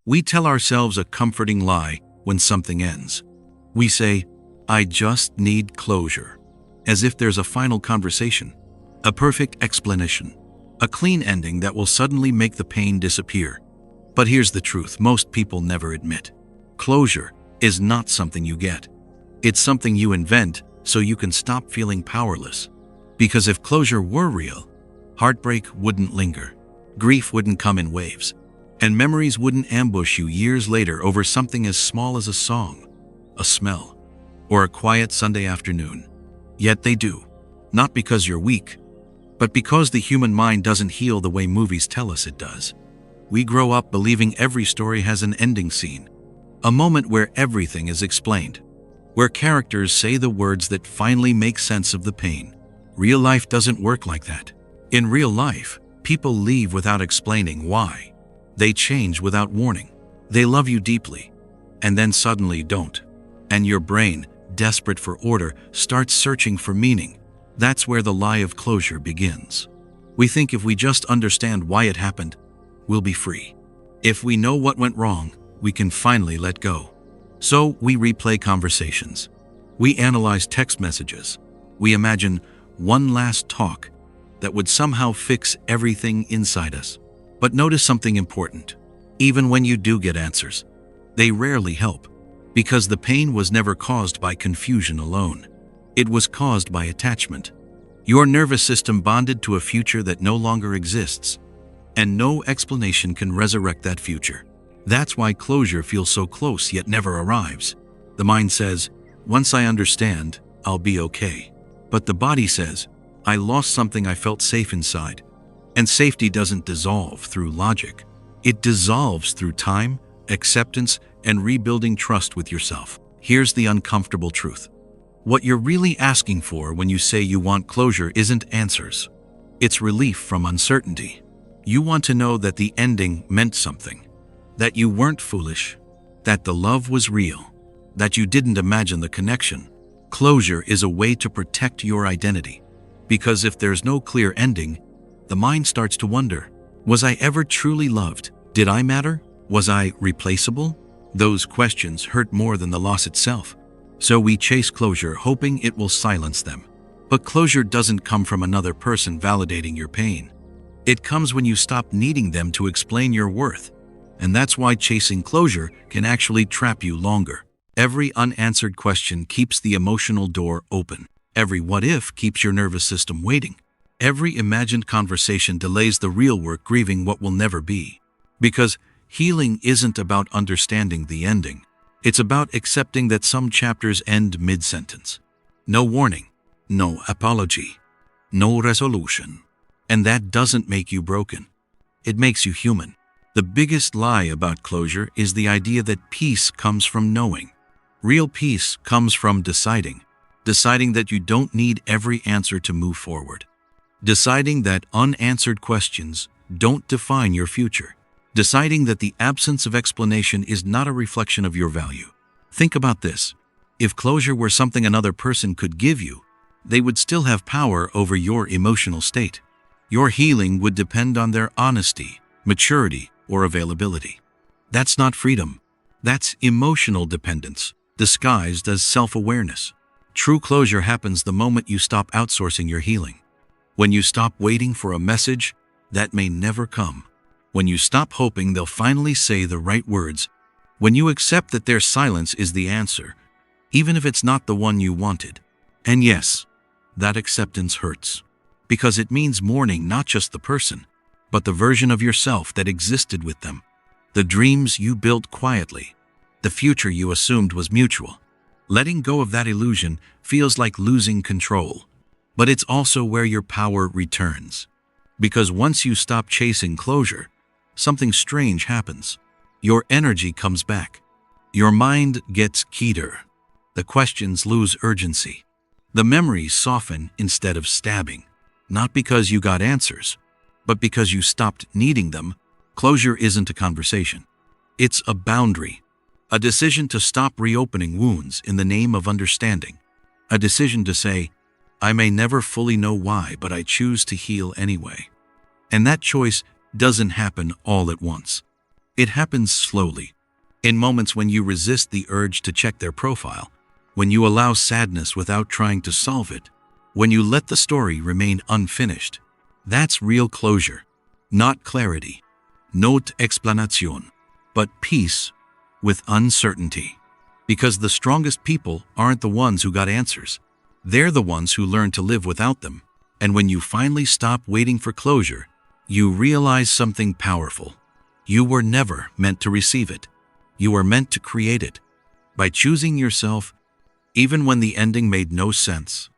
We tell ourselves a comforting lie when something ends. We say, "I just need closure," as if there's a final conversation, a perfect explanation, a clean ending that will suddenly make the pain disappear. But here's the truth most people never admit. Closure is not something you get. It's something you invent so you can stop feeling powerless. Because if closure were real, heartbreak wouldn't linger, grief wouldn't come in waves, and memories wouldn't ambush you years later over something as small as a song, a smell, or a quiet Sunday afternoon. Yet they do, not because you're weak, but because the human mind doesn't heal the way movies tell us it does. We grow up believing every story has an ending scene, a moment where everything is explained, where characters say the words that finally make sense of the pain. Real life doesn't work like that. In real life, people leave without explaining why. They change without warning. They love you deeply, and then suddenly don't. And your brain, desperate for order, starts searching for meaning. That's where the lie of closure begins. We think if we just understand why it happened, we'll be free. If we know what went wrong, we can finally let go. So we replay conversations. We analyze text messages. We imagine one last talk that would somehow fix everything inside us. But notice something important. Even when you do get answers, they rarely help, because the pain was never caused by confusion alone. It was caused by attachment. Your nervous system bonded to a future that no longer exists, and no explanation can resurrect that future. That's why closure feels so close yet never arrives. The mind says, "Once I understand, I'll be okay." But the body says, "I lost something I felt safe inside." And safety doesn't dissolve through logic. It dissolves through time, acceptance, and rebuilding trust with yourself. Here's the uncomfortable truth. What you're really asking for when you say you want closure isn't answers. It's relief from uncertainty. You want to know that the ending meant something, that you weren't foolish, that the love was real, that you didn't imagine the connection. Closure is a way to protect your identity. Because if there's no clear ending, the mind starts to wonder, was I ever truly loved? Did I matter? Was I replaceable? Those questions hurt more than the loss itself. So we chase closure, hoping it will silence them. But closure doesn't come from another person validating your pain. It comes when you stop needing them to explain your worth. And that's why chasing closure can actually trap you longer. Every unanswered question keeps the emotional door open. Every what if keeps your nervous system waiting. Every imagined conversation delays the real work, grieving what will never be. Because healing isn't about understanding the ending. It's about accepting that some chapters end mid-sentence. No warning, no apology, no resolution. And that doesn't make you broken. It makes you human. The biggest lie about closure is the idea that peace comes from knowing. Real peace comes from deciding. Deciding that you don't need every answer to move forward. Deciding that unanswered questions don't define your future. Deciding that the absence of explanation is not a reflection of your value. Think about this. If closure were something another person could give you, they would still have power over your emotional state. Your healing would depend on their honesty, maturity, or availability. That's not freedom. That's emotional dependence, disguised as self-awareness. True closure happens the moment you stop outsourcing your healing. When you stop waiting for a message that may never come. When you stop hoping they'll finally say the right words. When you accept that their silence is the answer, even if it's not the one you wanted. And yes, that acceptance hurts. Because it means mourning not just the person, but the version of yourself that existed with them. The dreams you built quietly. The future you assumed was mutual. Letting go of that illusion feels like losing control. But it's also where your power returns. Because once you stop chasing closure, something strange happens. Your energy comes back. Your mind gets keener. The questions lose urgency. The memories soften instead of stabbing. Not because you got answers, but because you stopped needing them. Closure isn't a conversation. It's a boundary. A decision to stop reopening wounds in the name of understanding. A decision to say, I may never fully know why, but I choose to heal anyway. And that choice doesn't happen all at once. It happens slowly, in moments when you resist the urge to check their profile, when you allow sadness without trying to solve it, when you let the story remain unfinished. That's real closure, not clarity, not explanation, but peace with uncertainty. Because the strongest people aren't the ones who got answers. They're the ones who learn to live without them. And when you finally stop waiting for closure, you realize something powerful. You were never meant to receive it. You were meant to create it. By choosing yourself, even when the ending made no sense.